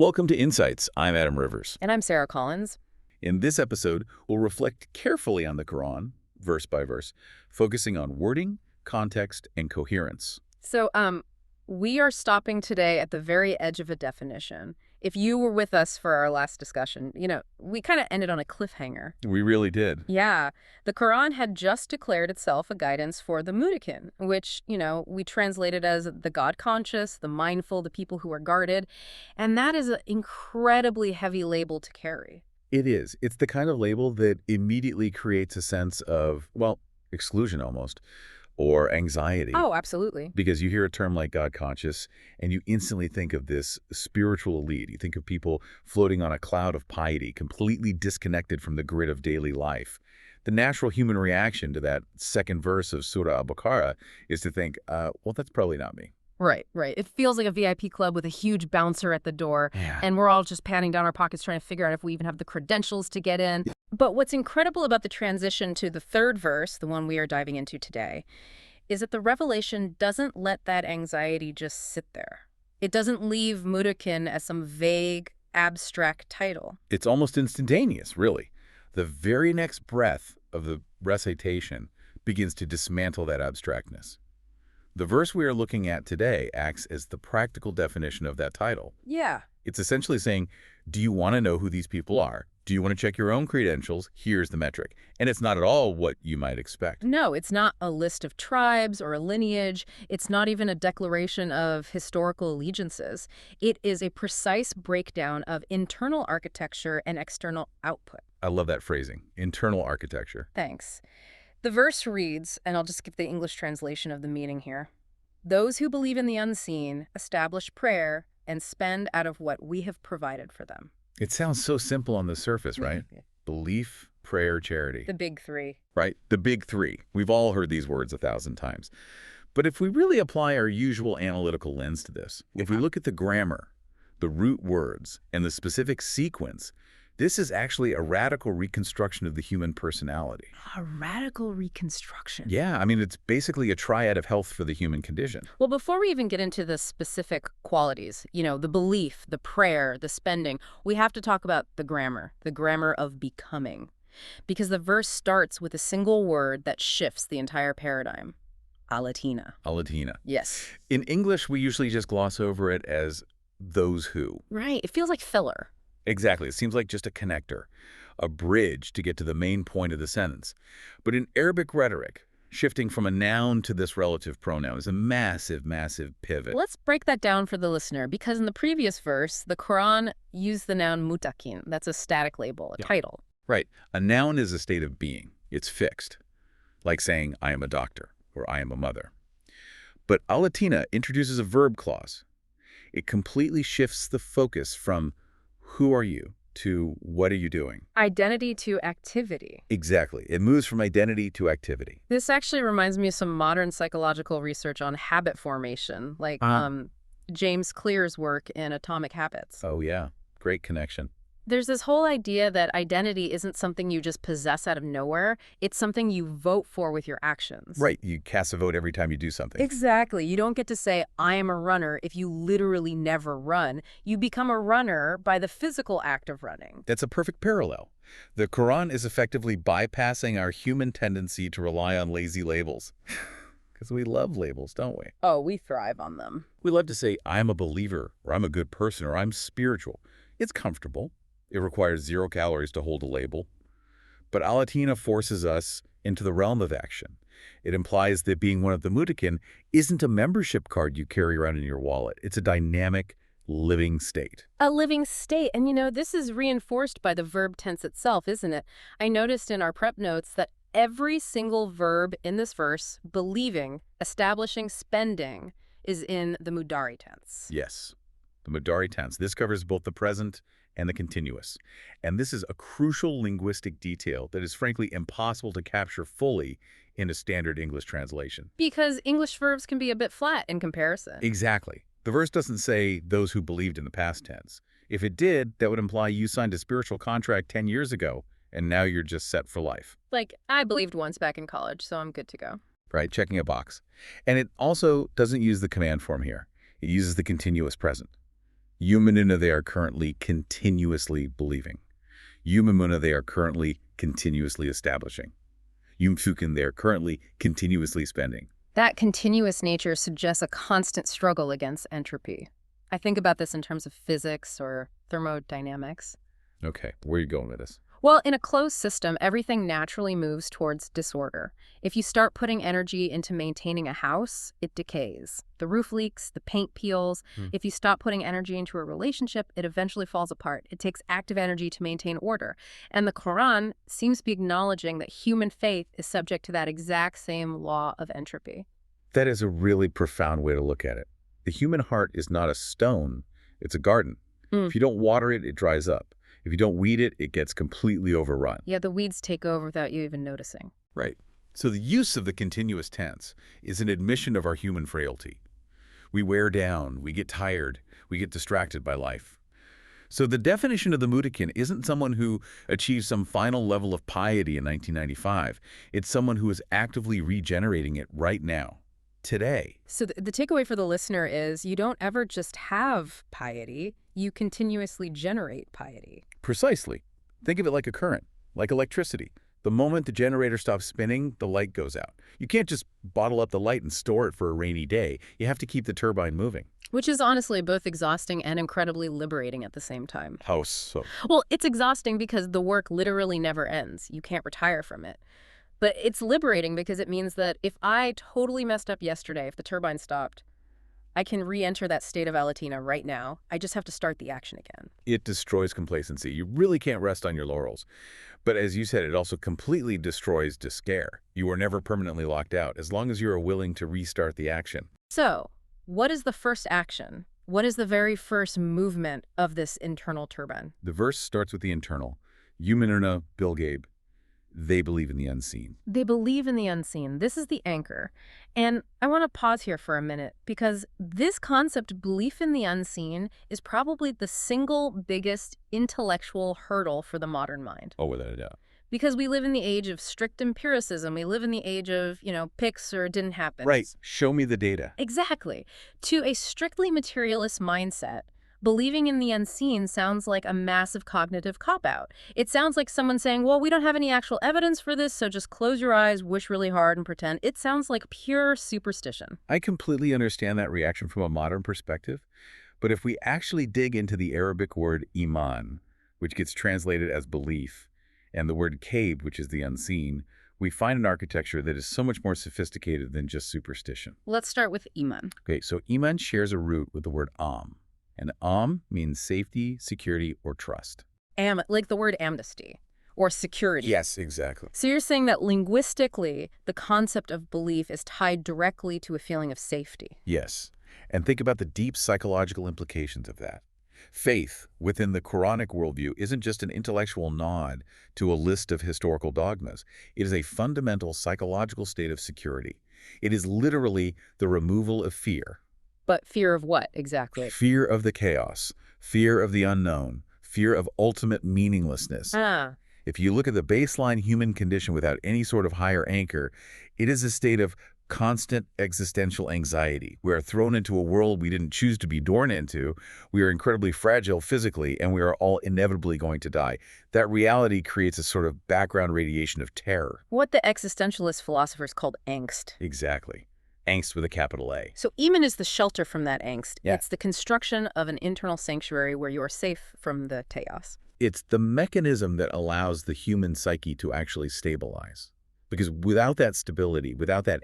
Welcome to Insights. I'm Adam Rivers. And I'm Sarah Collins. In this episode, we'll reflect carefully on the Quran, verse by verse, focusing on wording, context, and coherence. So, we are stopping today at the very edge of a definition. If you were with us for our last discussion, we kind of ended on a cliffhanger. We really did. Yeah. The Quran had just declared itself a guidance for the muttaqin, which, we translated as the God-conscious, the mindful, the people who are guarded. And that is an incredibly heavy label to carry. It is. It's the kind of label that immediately creates a sense of, well, exclusion almost, or anxiety. Oh, absolutely. Because you hear a term like God-conscious, and you instantly think of this spiritual elite. You think of people floating on a cloud of piety, completely disconnected from the grid of daily life. The natural human reaction to that second verse of Surah Al-Baqarah is to think, well, that's probably not me. Right. It feels like a VIP club with a huge bouncer at the door, Yeah. and we're all just patting down our pockets trying to figure out if we even have the credentials to get in. But what's incredible about the transition to the third verse, the one we are diving into today, is that the revelation doesn't let that anxiety just sit there. It doesn't leave muttaqin as some vague, abstract title. It's almost instantaneous, really. The very next breath of the recitation begins to dismantle that abstractness. The verse we are looking at today acts as the practical definition of that title. Yeah. It's essentially saying, do you want to know who these people are? Do you want to check your own credentials? Here's the metric. And it's not at all what you might expect. No, it's not a list of tribes or a lineage. It's not even a declaration of historical allegiances. It is a precise breakdown of internal architecture and external output. I love that phrasing, internal architecture. Thanks. The verse reads, and I'll just give the English translation of the meaning here. Those who believe in the unseen establish prayer and spend out of what we have provided for them. It sounds so simple on the surface, right? Belief, prayer, charity. The big three. Right? The big three. We've all heard these words 1,000 times. But if we really apply our usual analytical lens to this, if we look at the grammar, the root words, and the specific sequence, this is actually a radical reconstruction of the human personality. A radical reconstruction. Yeah, I mean, it's basically a triad of health for the human condition. Well, before we even get into the specific qualities, the belief, the prayer, the spending, we have to talk about the grammar of becoming. Because the verse starts with a single word that shifts the entire paradigm. Al-ladhina. Al-ladhina. Yes. In English, we usually just gloss over it as those who. Right. It feels like filler. Exactly. It seems like just a connector, a bridge to get to the main point of the sentence. But in Arabic rhetoric, shifting from a noun to this relative pronoun is a massive, massive pivot. Let's break that down for the listener, because in the previous verse, the Quran used the noun muttaqin. That's a static label, a title. Right. A noun is a state of being. It's fixed. Like saying, I am a doctor, or I am a mother. But al-ladhina introduces a verb clause. It completely shifts the focus from who are you to what are you doing? Identity to activity. Exactly. It moves from identity to activity. This actually reminds me of some modern psychological research on habit formation, like James Clear's work in Atomic Habits. Oh, yeah. Great connection. There's this whole idea that identity isn't something you just possess out of nowhere. It's something you vote for with your actions. Right. You cast a vote every time you do something. Exactly. You don't get to say, I am a runner if you literally never run. You become a runner by the physical act of running. That's a perfect parallel. The Quran is effectively bypassing our human tendency to rely on lazy labels. Because we love labels, don't we? Oh, we thrive on them. We love to say, I'm a believer, or I'm a good person, or I'm spiritual. It's comfortable. It requires 0 calories to hold a label. But al-ladhina forces us into the realm of action. It implies that being one of the muttaqin isn't a membership card you carry around in your wallet. It's a dynamic, living state. A living state. And this is reinforced by the verb tense itself, isn't it? I noticed in our prep notes that every single verb in this verse, believing, establishing, spending, is in the mudari tense. Yes, the mudari tense. This covers both the present and the continuous. And this is a crucial linguistic detail that is frankly impossible to capture fully in a standard English translation. Because English verbs can be a bit flat in comparison. Exactly. The verse doesn't say those who believed in the past tense. If it did, that would imply you signed a spiritual contract 10 years ago, and now you're just set for life. Like, I believed once back in college, so I'm good to go. Right, checking a box. And it also doesn't use the command form here. It uses the continuous present. Yuminuna, they are currently continuously believing. Yumimuna, they are currently continuously establishing. Yunfiqun, they are currently continuously spending. That continuous nature suggests a constant struggle against entropy. I think about this in terms of physics or thermodynamics. Okay, where are you going with this? Well, in a closed system, everything naturally moves towards disorder. If you start putting energy into maintaining a house, it decays. The roof leaks, the paint peels. If you stop putting energy into a relationship, it eventually falls apart. It takes active energy to maintain order. And the Qur'an seems to be acknowledging that human faith is subject to that exact same law of entropy. That is a really profound way to look at it. The human heart is not a stone, it's a garden. If you don't water it, it dries up. If you don't weed it, it gets completely overrun. Yeah, the weeds take over without you even noticing. Right. So the use of the continuous tense is an admission of our human frailty. We wear down, we get tired, we get distracted by life. So the definition of the mutakin isn't someone who achieved some final level of piety in 1995. It's someone who is actively regenerating it right now, today. So the takeaway for the listener is you don't ever just have piety, you continuously generate piety. Precisely. Think of it like a current, like electricity. The moment the generator stops spinning, the light goes out. You can't just bottle up the light and store it for a rainy day. You have to keep the turbine moving. Which is honestly both exhausting and incredibly liberating at the same time. How so? Well, it's exhausting because the work literally never ends. You can't retire from it. But it's liberating because it means that if I totally messed up yesterday, if the turbine stopped, I can re-enter that state of Al-ladhina right now. I just have to start the action again. It destroys complacency. You really can't rest on your laurels. But as you said, it also completely destroys despair. You are never permanently locked out, as long as you are willing to restart the action. So, what is the first action? What is the very first movement of this internal turbine? The verse starts with the internal. Yuminuna bi-al-ghayb. They believe in the unseen. They believe in the unseen. This is the anchor. And I want to pause here for a minute because this concept, belief in the unseen, is probably the single biggest intellectual hurdle for the modern mind. Oh, without a doubt. Because we live in the age of strict empiricism. We live in the age of, pics or didn't happen. Right. Show me the data. Exactly. To a strictly materialist mindset, believing in the unseen sounds like a massive cognitive cop-out. It sounds like someone saying, well, we don't have any actual evidence for this, so just close your eyes, wish really hard, and pretend. It sounds like pure superstition. I completely understand that reaction from a modern perspective, but if we actually dig into the Arabic word iman, which gets translated as belief, and the word ghayb, which is the unseen, we find an architecture that is so much more sophisticated than just superstition. Let's start with iman. Okay, so iman shares a root with the word and means safety, security, or trust. Like the word amnesty or security. Yes, exactly. So you're saying that linguistically, the concept of belief is tied directly to a feeling of safety. Yes, and think about the deep psychological implications of that. Faith within the Quranic worldview isn't just an intellectual nod to a list of historical dogmas. It is a fundamental psychological state of security. It is literally the removal of fear. But fear of what, exactly? Fear of the chaos, fear of the unknown, fear of ultimate meaninglessness. If you look at the baseline human condition without any sort of higher anchor, it is a state of constant existential anxiety. We are thrown into a world we didn't choose to be born into. We are incredibly fragile physically, and we are all inevitably going to die. That reality creates a sort of background radiation of terror. What the existentialist philosophers called angst. Exactly. Angst with a capital A. So iman is the shelter from that angst. Yeah. It's the construction of an internal sanctuary where you are safe from the chaos. It's the mechanism that allows the human psyche to actually stabilize. Because without that stability, without that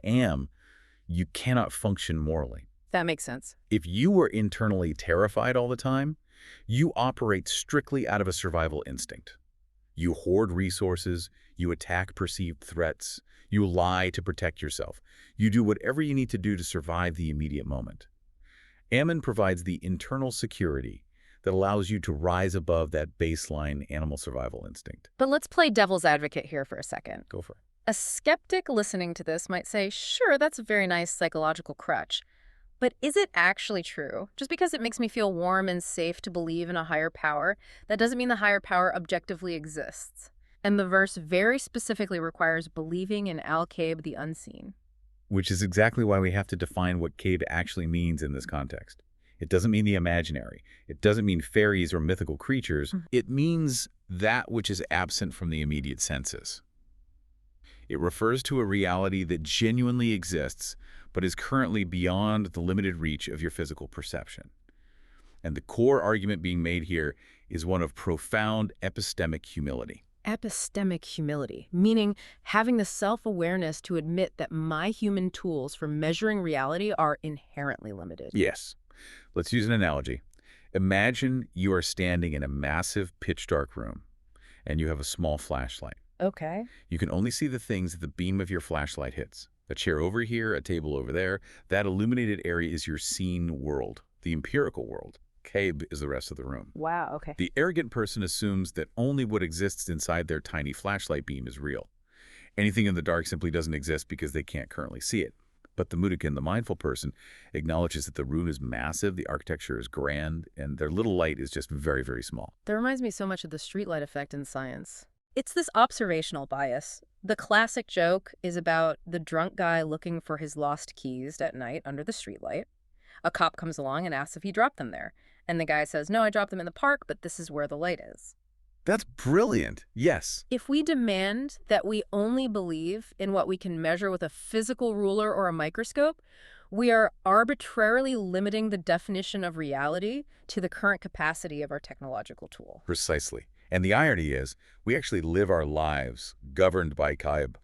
you cannot function morally. That makes sense. If you were internally terrified all the time, you operate strictly out of a survival instinct. You hoard resources, you attack perceived threats, you lie to protect yourself. You do whatever you need to do to survive the immediate moment. Ammon provides the internal security that allows you to rise above that baseline animal survival instinct. But let's play devil's advocate here for a second. Go for it. A skeptic listening to this might say, sure, that's a very nice psychological crutch. But is it actually true? Just because it makes me feel warm and safe to believe in a higher power, that doesn't mean the higher power objectively exists. And the verse very specifically requires believing in al-ghayb, the unseen. Which is exactly why we have to define what ghayb actually means in this context. It doesn't mean the imaginary. It doesn't mean fairies or mythical creatures. It means that which is absent from the immediate senses. It refers to a reality that genuinely exists, but is currently beyond the limited reach of your physical perception. And the core argument being made here is one of profound epistemic humility. Epistemic humility, meaning having the self-awareness to admit that my human tools for measuring reality are inherently limited. Yes. Let's use an analogy. Imagine you are standing in a massive pitch-dark room, and you have a small flashlight. Okay. You can only see the things that the beam of your flashlight hits. A chair over here, a table over there. That illuminated area is your seen world, the empirical world. Ghayb is the rest of the room. Wow, okay. The arrogant person assumes that only what exists inside their tiny flashlight beam is real. Anything in the dark simply doesn't exist because they can't currently see it. But the mudrikin, the mindful person, acknowledges that the room is massive, the architecture is grand, and their little light is just very, very small. That reminds me so much of the streetlight effect in science. It's this observational bias. The classic joke is about the drunk guy looking for his lost keys at night under the streetlight. A cop comes along and asks if he dropped them there. And the guy says, no, I dropped them in the park, but this is where the light is. That's brilliant. Yes. If we demand that we only believe in what we can measure with a physical ruler or a microscope, we are arbitrarily limiting the definition of reality to the current capacity of our technological tool. Precisely. And the irony is, we actually live our lives governed by Ghayb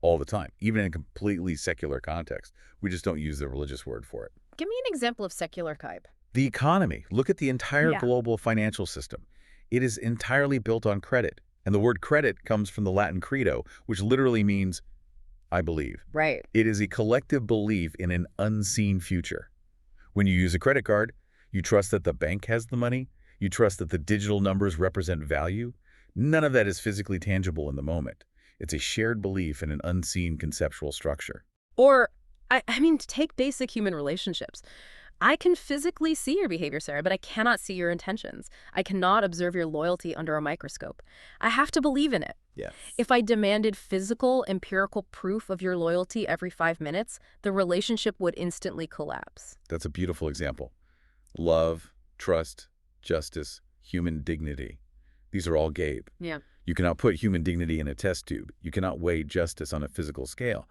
all the time, even in a completely secular context. We just don't use the religious word for it. Give me an example of secular Ghayb. The economy. Look at the entire global financial system. It is entirely built on credit. And the word credit comes from the Latin credo, which literally means, I believe. Right. It is a collective belief in an unseen future. When you use a credit card, you trust that the bank has the money. You trust that the digital numbers represent value. None of that is physically tangible in the moment. It's a shared belief in an unseen conceptual structure. Or, I mean, take basic human relationships. I can physically see your behavior, Sarah, but I cannot see your intentions. I cannot observe your loyalty under a microscope. I have to believe in it. Yes. If I demanded physical, empirical proof of your loyalty every 5 minutes, the relationship would instantly collapse. That's a beautiful example. Love, trust, justice, human dignity. These are all Ghayb. Yeah. You cannot put human dignity in a test tube. You cannot weigh justice on a physical scale.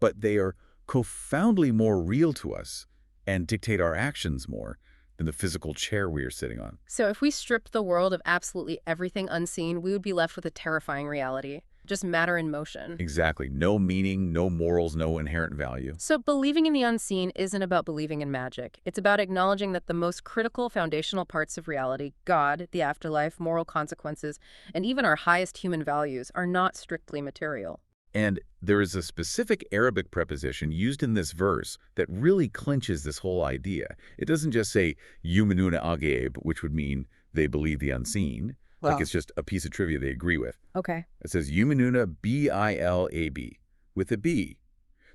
But they are profoundly more real to us and dictate our actions more than the physical chair we are sitting on. So if we stripped the world of absolutely everything unseen, we would be left with a terrifying reality. Just matter in motion. Exactly. No meaning, no morals, no inherent value. So believing in the unseen isn't about believing in magic. It's about acknowledging that the most critical foundational parts of reality, God, the afterlife, moral consequences, and even our highest human values are not strictly material. And there is a specific Arabic preposition used in this verse that really clinches this whole idea. It doesn't just say yuqimun al-ghayb, which would mean they believe the unseen. Well, like it's just a piece of trivia they agree with. Okay. It says yuqimun bi-al-ghayb, with a B.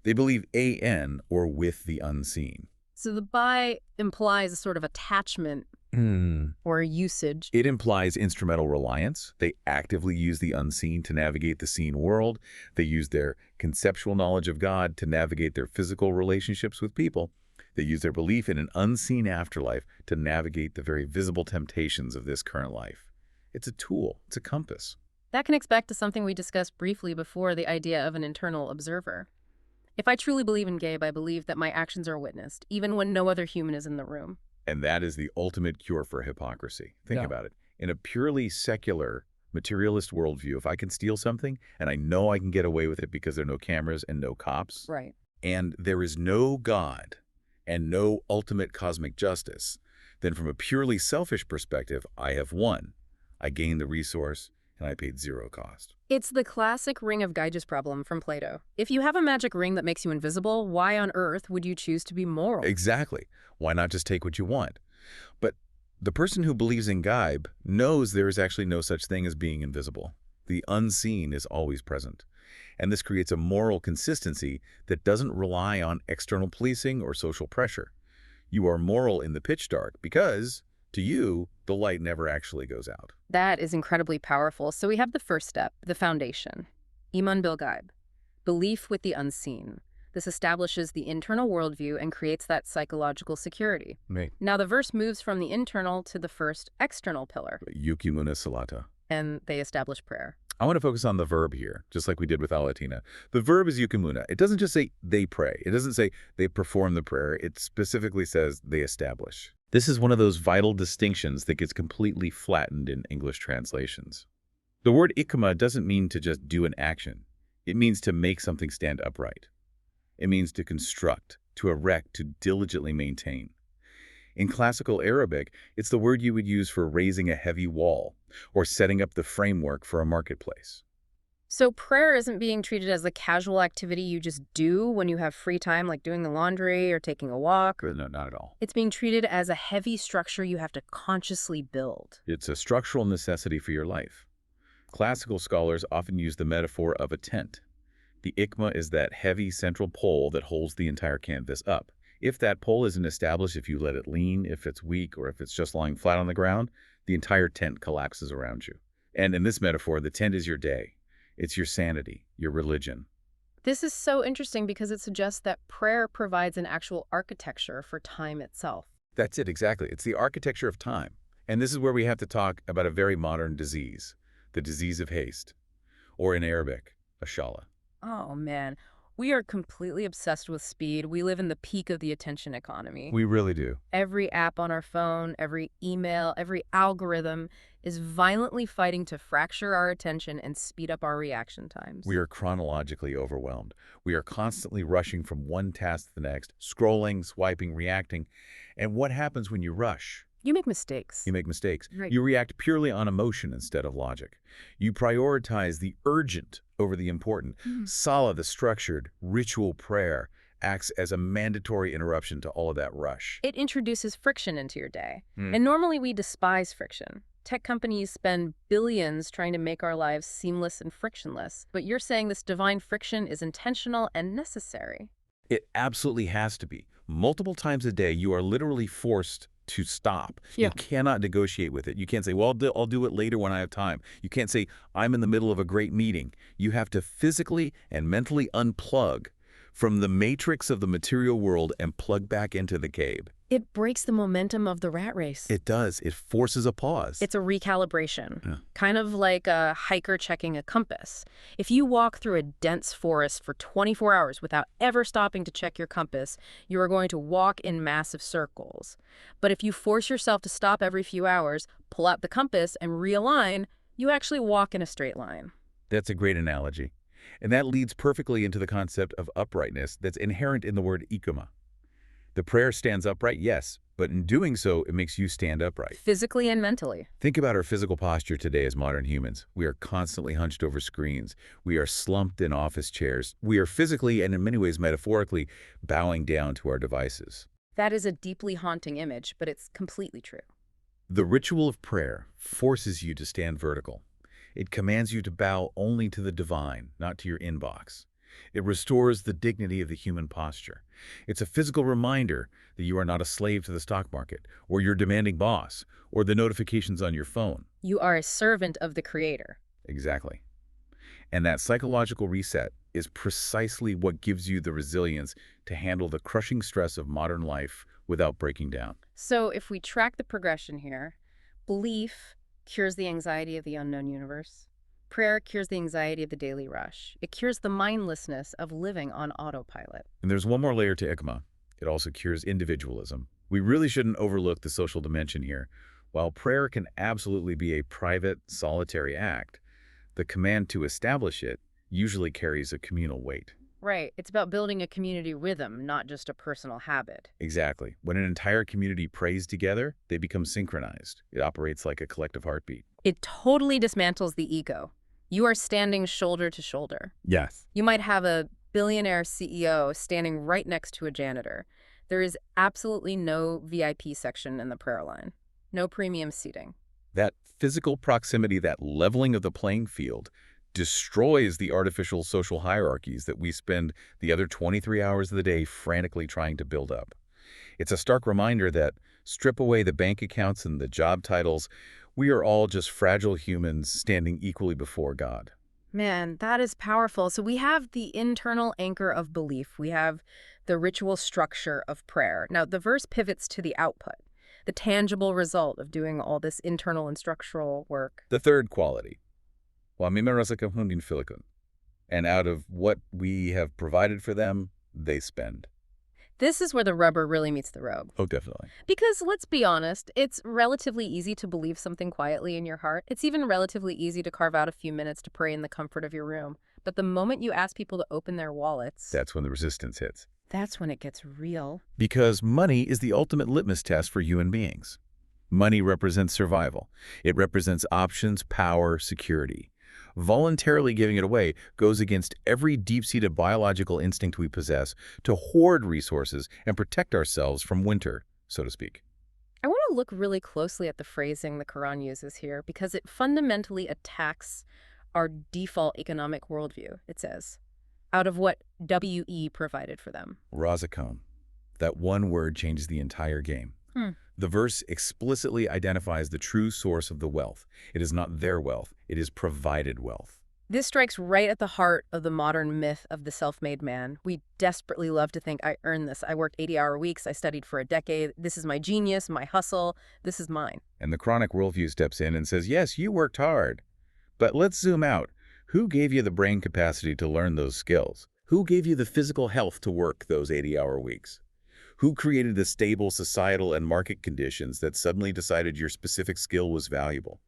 They believe an, or with the unseen. So the by implies a sort of attachment or usage. It implies instrumental reliance. They actively use the unseen to navigate the seen world. They use their conceptual knowledge of God to navigate their physical relationships with people. They use their belief in an unseen afterlife to navigate the very visible temptations of this current life. It's a tool. It's a compass. That connects back to something we discussed briefly before, the idea of an internal observer. If I truly believe in Ghayb, I believe that my actions are witnessed, even when no other human is in the room. And that is the ultimate cure for hypocrisy. Think about it. In a purely secular, materialist worldview, if I can steal something and I know I can get away with it because there are no cameras and no cops, Right. and there is no God and no ultimate cosmic justice, then from a purely selfish perspective, I have won. I gained the resource and I paid zero cost. It's the classic ring of Gyges problem from Plato. If you have a magic ring that makes you invisible, why on earth would you choose to be moral? Exactly. Why not just take what you want? But the person who believes in Ghayb knows there is actually no such thing as being invisible. The unseen is always present. And this creates a moral consistency that doesn't rely on external policing or social pressure. You are moral in the pitch dark because, to you, the light never actually goes out. That is incredibly powerful. So we have the first step, the foundation. Iman bil-ghayb, belief with the unseen. This establishes the internal worldview and creates that psychological security. Right. Now, the verse moves from the internal to the first external pillar, Yuqimun salata. and they establish prayer. I want to focus on the verb here, just like we did with Al-ladhina. The verb is yuqimuna. It doesn't just say they pray. It doesn't say they perform the prayer. It specifically says they establish. This is one of those vital distinctions that gets completely flattened in English translations. The word iqamah doesn't mean to just do an action. It means to make something stand upright. It means to construct, to erect, to diligently maintain. In classical Arabic, it's the word you would use for raising a heavy wall or setting up the framework for a marketplace. So prayer isn't being treated as a casual activity you just do when you have free time, like doing the laundry or taking a walk. No, not at all. It's being treated as a heavy structure you have to consciously build. It's a structural necessity for your life. Classical scholars often use the metaphor of a tent. The iqamah is that heavy central pole that holds the entire canvas up. If that pole isn't established, if you let it lean, if it's weak, or if it's just lying flat on the ground, the entire tent collapses around you. And in this metaphor, the tent is your day. It's your sanity, your religion. This is so interesting because it suggests that prayer provides an actual architecture for time itself. That's it, exactly. It's the architecture of time. And this is where we have to talk about a very modern disease, the disease of haste, or in Arabic, ashala. Oh, man. We are completely obsessed with speed. We live in the peak of the attention economy. We really do. Every app on our phone, every email, every algorithm is violently fighting to fracture our attention and speed up our reaction times. We are chronologically overwhelmed. We are constantly rushing from one task to the next, scrolling, swiping, reacting. And what happens when you rush? You make mistakes. You make mistakes. Right. You react purely on emotion instead of logic. You prioritize the urgent over the important. Salah, the structured, ritual prayer, acts as a mandatory interruption to all of that rush. It introduces friction into your day. And normally we despise friction. Tech companies spend billions trying to make our lives seamless and frictionless. But you're saying this divine friction is intentional and necessary. It absolutely has to be. Multiple times a day, you are literally forced to stop. Yeah. You cannot negotiate with it. You can't say, well, I'll do it later when I have time. You can't say, I'm in the middle of a great meeting. You have to physically and mentally unplug from the matrix of the material world and plug back into the cave. It breaks the momentum of the rat race. It does. It forces a pause. It's a recalibration, Yeah. kind of like a hiker checking a compass. If you walk through a dense forest for 24 hours without ever stopping to check your compass, you are going to walk in massive circles. But if you force yourself to stop every few hours, pull out the compass, and realign, you actually walk in a straight line. That's a great analogy. And that leads perfectly into the concept of uprightness that's inherent in the word iqamah. The prayer stands upright, yes, but in doing so, it makes you stand upright. Physically and mentally. Think about our physical posture today as modern humans. We are constantly hunched over screens. We are slumped in office chairs. We are physically and in many ways metaphorically bowing down to our devices. That is a deeply haunting image, but it's completely true. The ritual of prayer forces you to stand vertical. It commands you to bow only to the divine, not to your inbox. It restores the dignity of the human posture. It's a physical reminder that you are not a slave to the stock market, or your demanding boss, or the notifications on your phone. You are a servant of the Creator. Exactly. And that psychological reset is precisely what gives you the resilience to handle the crushing stress of modern life without breaking down. So if we track the progression here, belief cures the anxiety of the unknown universe. Prayer cures the anxiety of the daily rush. It cures the mindlessness of living on autopilot. And there's one more layer to iqamah. It also cures individualism. We really shouldn't overlook the social dimension here. While prayer can absolutely be a private, solitary act, the command to establish it usually carries a communal weight. Right. It's about building a community rhythm, not just a personal habit. Exactly. When an entire community prays together, they become synchronized. It operates like a collective heartbeat. It totally dismantles the ego. You are standing shoulder to shoulder. Yes. You might have a billionaire CEO standing right next to a janitor. There is absolutely no VIP section in the prayer line. No premium seating. That physical proximity, that leveling of the playing field, destroys the artificial social hierarchies that we spend the other 23 hours of the day frantically trying to build up. It's a stark reminder that strip away the bank accounts and the job titles, we are all just fragile humans standing equally before God. Man, that is powerful. So we have the internal anchor of belief. We have the ritual structure of prayer. Now, the verse pivots to the output, the tangible result of doing all this internal and structural work. The third quality, Razaqnahum yunfiqun. And out of what we have provided for them, they spend. This is where the rubber really meets the road. Oh, definitely. Because let's be honest, it's relatively easy to believe something quietly in your heart. It's even relatively easy to carve out a few minutes to pray in the comfort of your room. But the moment you ask people to open their wallets, That's when the resistance hits. that's when it gets real. Because money is the ultimate litmus test for human beings. Money represents survival. It represents options, power, security. Voluntarily giving it away goes against every deep-seated biological instinct we possess to hoard resources and protect ourselves from winter, so to speak. I want to look really closely at the phrasing the Quran uses here because it fundamentally attacks our default economic worldview, it says, out of what WE provided for them. Razaqnahum. That one word changes the entire game. The verse explicitly identifies the true source of the wealth. It is not their wealth. It is provided wealth. This strikes right at the heart of the modern myth of the self-made man. We desperately love to think, I earned this. I worked 80-hour weeks. I studied for a decade. This is my genius, my hustle. This is mine. And the Quranic worldview steps in and says, yes, you worked hard. But let's zoom out. Who gave you the brain capacity to learn those skills? Who gave you the physical health to work those 80-hour weeks? Who created the stable societal and market conditions that suddenly decided your specific skill was valuable?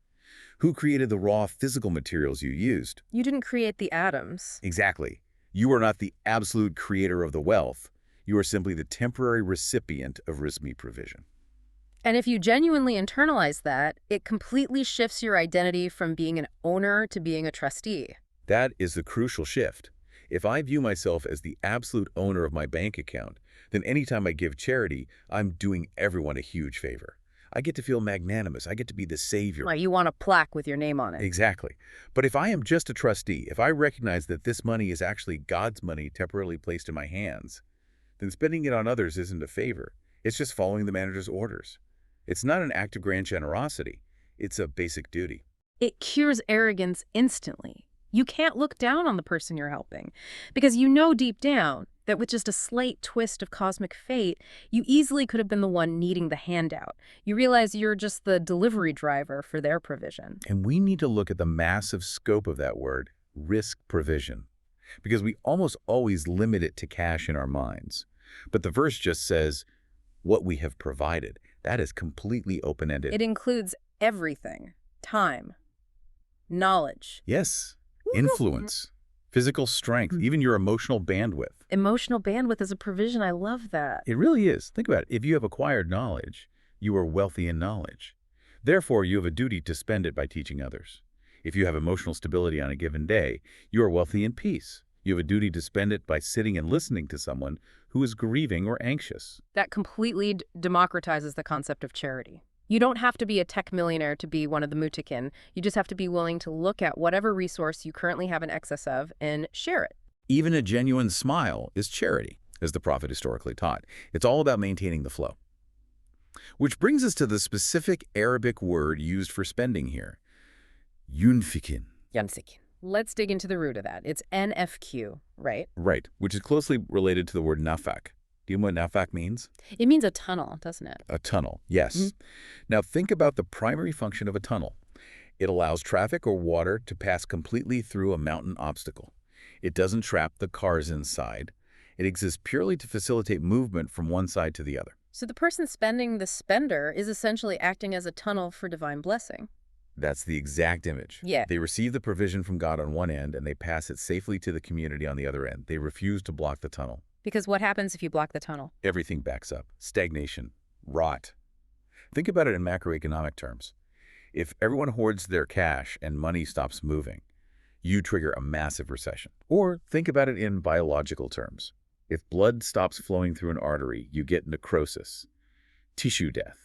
Who created the raw physical materials you used? You didn't create the atoms. Exactly. You are not the absolute creator of the wealth. You are simply the temporary recipient of rizmi provision. And if you genuinely internalize that, it completely shifts your identity from being an owner to being a trustee. That is the crucial shift. If I view myself as the absolute owner of my bank account, then anytime I give charity, I'm doing everyone a huge favor. I get to feel magnanimous. I get to be the savior. Like you want a plaque with your name on it. Exactly. But if I am just a trustee, if I recognize that this money is actually God's money temporarily placed in my hands, then spending it on others isn't a favor. It's just following the manager's orders. It's not an act of grand generosity. It's a basic duty. It cures arrogance instantly. You can't look down on the person you're helping because you know deep down that with just a slight twist of cosmic fate, you easily could have been the one needing the handout. You realize you're just the delivery driver for their provision. And we need to look at the massive scope of that word, risk provision, because we almost always limit it to cash in our minds. But the verse just says, what we have provided. That is completely open-ended. It includes everything. Time, knowledge. Yes. Influence, physical strength, even your emotional bandwidth. Emotional bandwidth is a provision. I love that. It really is. Think about it. If you have acquired knowledge, you are wealthy in knowledge. Therefore, you have a duty to spend it by teaching others. If you have emotional stability on a given day, you are wealthy in peace. You have a duty to spend it by sitting and listening to someone who is grieving or anxious. That completely democratizes the concept of charity. You don't have to be a tech millionaire to be one of the mutakin. You just have to be willing to look at whatever resource you currently have an excess of and share it. Even a genuine smile is charity, as the Prophet historically taught. It's all about maintaining the flow. Which brings us to the specific Arabic word used for spending here, yunfiqun. Yunfiqun. Let's dig into the root of that. It's NFQ, right? Right, which is closely related to the word nafaq. Do you know what nafaq means? It means a tunnel, doesn't it? A tunnel, yes. Now think about the primary function of a tunnel. It allows traffic or water to pass completely through a mountain obstacle. It doesn't trap the cars inside. It exists purely to facilitate movement from one side to the other. So the person spending the spender is essentially acting as a tunnel for divine blessing. That's the exact image. Yeah. They receive the provision from God on one end and they pass it safely to the community on the other end. They refuse to block the tunnel. Because what happens if you block the tunnel? Everything backs up. Stagnation. Rot. Think about it in macroeconomic terms. If everyone hoards their cash and money stops moving, you trigger a massive recession. Or think about it in biological terms. If blood stops flowing through an artery, you get necrosis, tissue death.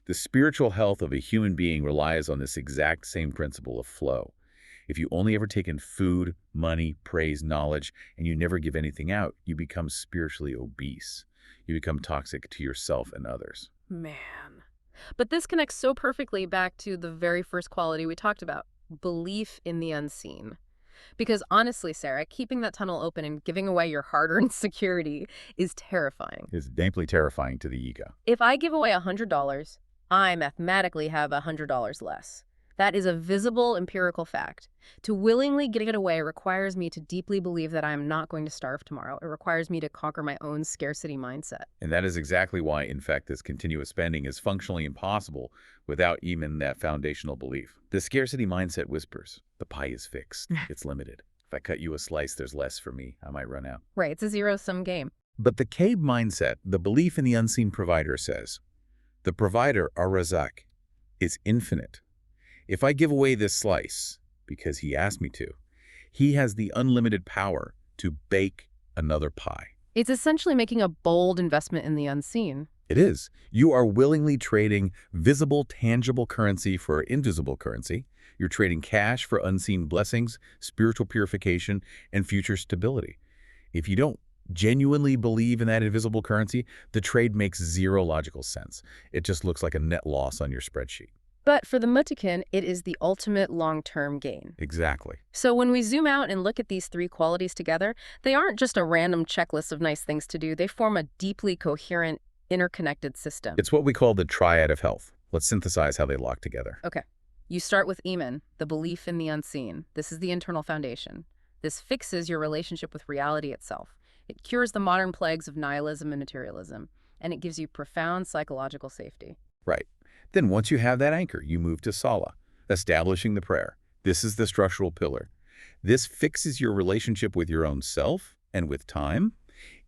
The spiritual health of a human being relies on this exact same principle of flow. If you only ever take in food, money, praise, knowledge, and you never give anything out, you become spiritually obese. You become toxic to yourself and others. Man. But this connects so perfectly back to the very first quality we talked about, belief in the unseen. Because honestly, Sarah, keeping that tunnel open and giving away your hard-earned security is terrifying. It's deeply terrifying to the ego. If I give away $100, I mathematically have $100 less. That is a visible empirical fact. To willingly give it away requires me to deeply believe that I am not going to starve tomorrow. It requires me to conquer my own scarcity mindset. And that is exactly why, in fact, this continuous spending is functionally impossible without even that foundational belief. The scarcity mindset whispers, the pie is fixed, it's limited. If I cut you a slice, there's less for me. I might run out. Right, it's a zero-sum game. But the Qayb mindset, the belief in the unseen provider, says, the provider, our Razaq, is infinite. If I give away this slice, because he asked me to, he has the unlimited power to bake another pie. It's essentially making a bold investment in the unseen. It is. You are willingly trading visible, tangible currency for invisible currency. You're trading cash for unseen blessings, spiritual purification, and future stability. If you don't genuinely believe in that invisible currency, the trade makes zero logical sense. It just looks like a net loss on your spreadsheet. But for the muttaqin, it is the ultimate long-term gain. Exactly. So when we zoom out and look at these three qualities together, they aren't just a random checklist of nice things to do. They form a deeply coherent, interconnected system. It's what we call the triad of health. Let's synthesize how they lock together. Okay. You start with iman, the belief in the unseen. This is the internal foundation. This fixes your relationship with reality itself. It cures the modern plagues of nihilism and materialism, and it gives you profound psychological safety. Right. Then once you have that anchor, you move to Salah, establishing the prayer. This is the structural pillar. This fixes your relationship with your own self and with time.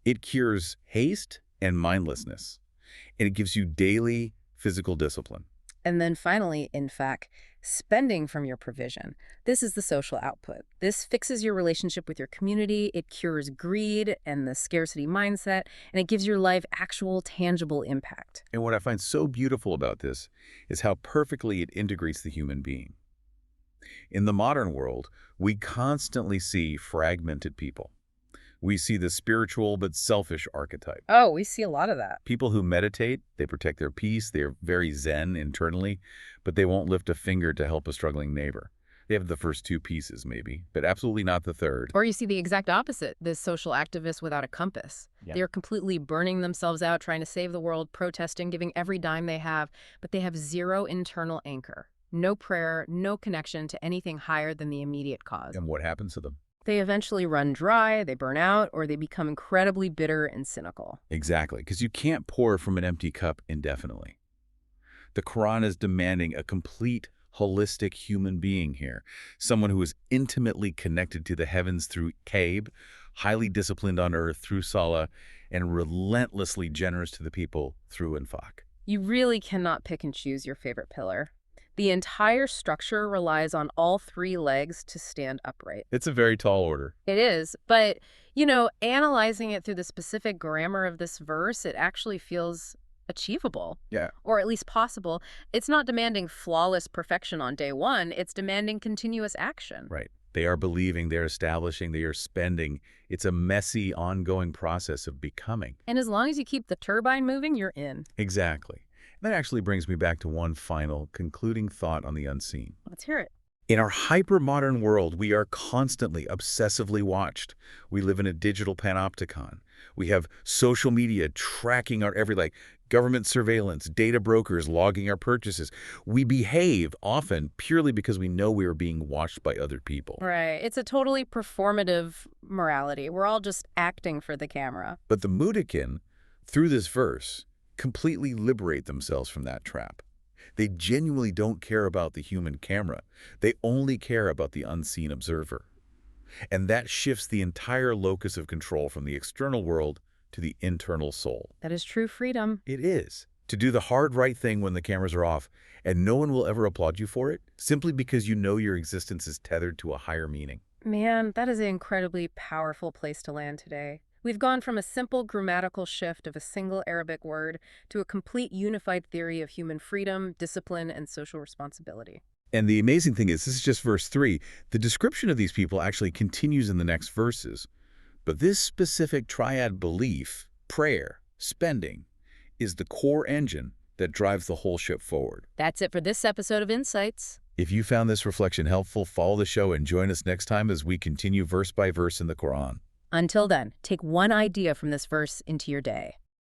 It cures haste and mindlessness, and it gives you daily physical discipline. And then finally, in fact, spending from your provision. This is the social output. This fixes your relationship with your community. It cures greed and the scarcity mindset, and it gives your life actual, tangible impact. And what I find so beautiful about this is how perfectly it integrates the human being. In the modern world, we constantly see fragmented people. We see the spiritual but selfish archetype. Oh, we see a lot of that. People who meditate, they protect their peace, they're very zen internally, but they won't lift a finger to help a struggling neighbor. They have the first two pieces maybe, but absolutely not the third. Or you see the exact opposite, this social activist without a compass. Yeah. They're completely burning themselves out, trying to save the world, protesting, giving every dime they have, but they have zero internal anchor. No prayer, no connection to anything higher than the immediate cause. And what happens to them? They eventually run dry, they burn out, or they become incredibly bitter and cynical. Exactly, because you can't pour from an empty cup indefinitely. The Quran is demanding a complete, holistic human being here, someone who is intimately connected to the heavens through Qayb, highly disciplined on earth through Salah, and relentlessly generous to the people through infaq. You really cannot pick and choose your favorite pillar. The entire structure relies on all three legs to stand upright. It's a very tall order. It is, but, analyzing it through the specific grammar of this verse, it actually feels achievable. Yeah. Or at least possible. It's not demanding flawless perfection on day one, it's demanding continuous action. Right. They are believing, they're establishing, they are spending. It's a messy, ongoing process of becoming. And as long as you keep the turbine moving, you're in. Exactly. That actually brings me back to one final, concluding thought on the unseen. Let's hear it. In our hyper-modern world, we are constantly, obsessively watched. We live in a digital panopticon. We have social media tracking our every, government surveillance, data brokers logging our purchases. We behave often purely because we know we are being watched by other people. Right. It's a totally performative morality. We're all just acting for the camera. But the muttaqin, through this verse, completely liberate themselves from that trap. They genuinely don't care about the human camera. They only care about the unseen observer. And that shifts the entire locus of control from the external world to the internal soul. That is true freedom. It is. To do the hard right thing when the cameras are off, and no one will ever applaud you for it, simply because you know your existence is tethered to a higher meaning. Man, that is an incredibly powerful place to land today. We've gone from a simple grammatical shift of a single Arabic word to a complete unified theory of human freedom, discipline, and social responsibility. And the amazing thing is, this is just verse 3. The description of these people actually continues in the next verses. But this specific triad belief, prayer, spending, is the core engine that drives the whole ship forward. That's it for this episode of Insights. If you found this reflection helpful, follow the show and join us next time as we continue verse by verse in the Quran. Until then, take one idea from this verse into your day.